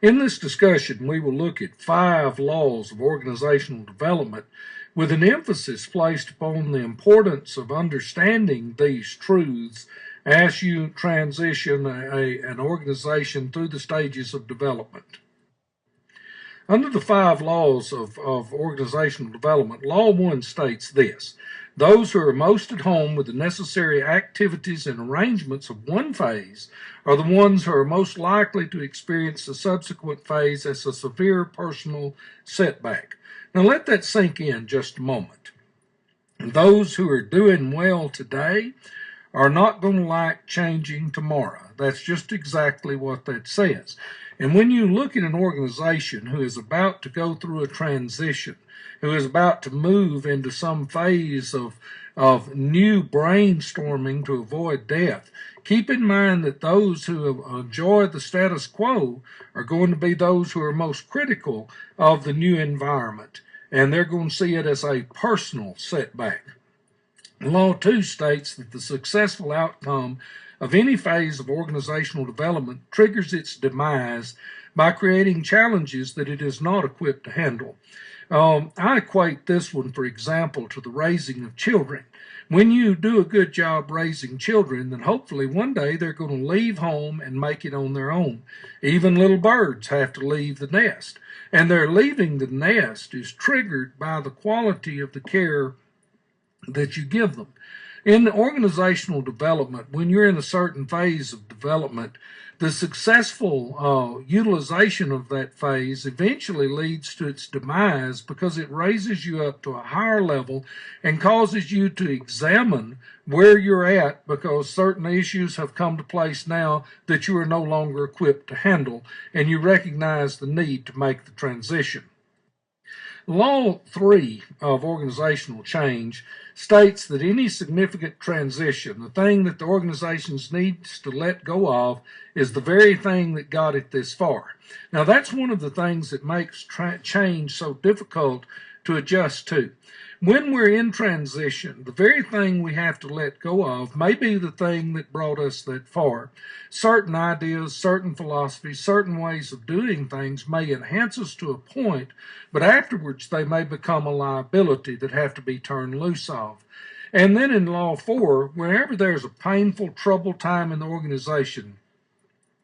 In this discussion, we will look at 5 laws of organizational development with an emphasis placed upon the importance of understanding these truths as you transition an organization through the stages of development. Under the 5 laws of organizational development, Law 1 states this: those who are most at home with the necessary activities and arrangements of one phase are the ones who are most likely to experience the subsequent phase as a severe personal setback. Now let that sink in just a moment. Those who are doing well today are not going to like changing tomorrow. That's just exactly what that says. And when you look at an organization who is about to go through a transition, who is about to move into some phase of new brainstorming to avoid death, keep in mind that those who enjoy the status quo are going to be those who are most critical of the new environment, and they're going to see it as a personal setback. Law 2 states that the successful outcome of any phase of organizational development triggers its demise by creating challenges that it is not equipped to handle. I equate this one, for example, to the raising of children. When you do a good job raising children, then hopefully one day they're going to leave home and make it on their own. Even little birds have to leave the nest, and their leaving the nest is triggered by the quality of the care that you give them. In organizational development, when you're in a certain phase of development, the successful utilization of that phase eventually leads to its demise because it raises you up to a higher level and causes you to examine where you're at, because certain issues have come to place now that you are no longer equipped to handle, and you recognize the need to make the transition. Law 3 of organizational change states that any significant transition, the thing that the organization needs to let go of, is the very thing that got it this far. Now, that's one of the things that makes change so difficult to adjust to. When we're in transition, the very thing we have to let go of may be the thing that brought us that far. Certain ideas, certain philosophies, certain ways of doing things may enhance us to a point, but afterwards they may become a liability that have to be turned loose of. And then in Law 4, whenever there's a painful, troubled time in the organization,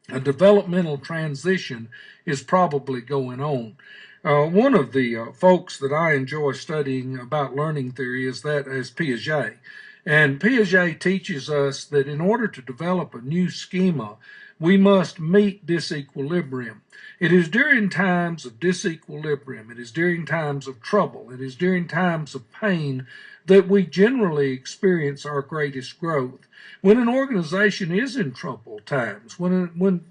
a developmental transition is probably going on. One of the folks that I enjoy studying about learning theory is Piaget. And Piaget teaches us that in order to develop a new schema, we must meet disequilibrium. It is during times of disequilibrium, it is during times of trouble, it is during times of pain that we generally experience our greatest growth. When an organization is in troubled times, when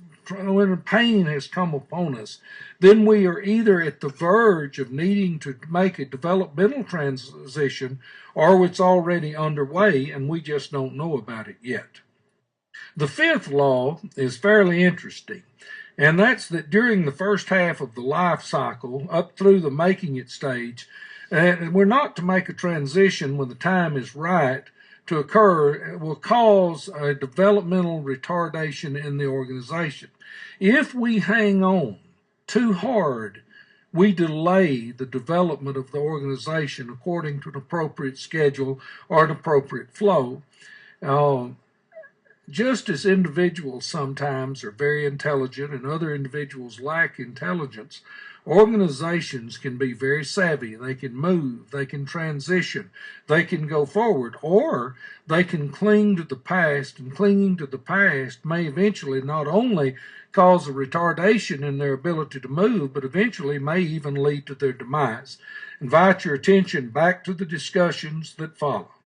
pain has come upon us, then we are either at the verge of needing to make a developmental transition, or it's already underway and we just don't know about it yet. The 5th law is fairly interesting, and that's that during the first half of the life cycle, up through the making it stage, we're not to make a transition when the time is right to occur. It will cause a developmental retardation in the organization. If we hang on too hard, we delay the development of the organization according to an appropriate schedule or an appropriate flow. Just as individuals sometimes are very intelligent and other individuals lack intelligence, organizations can be very savvy. They can move, they can transition, they can go forward, or they can cling to the past, and clinging to the past may eventually not only cause a retardation in their ability to move, but eventually may even lead to their demise. Invite your attention back to the discussions that follow.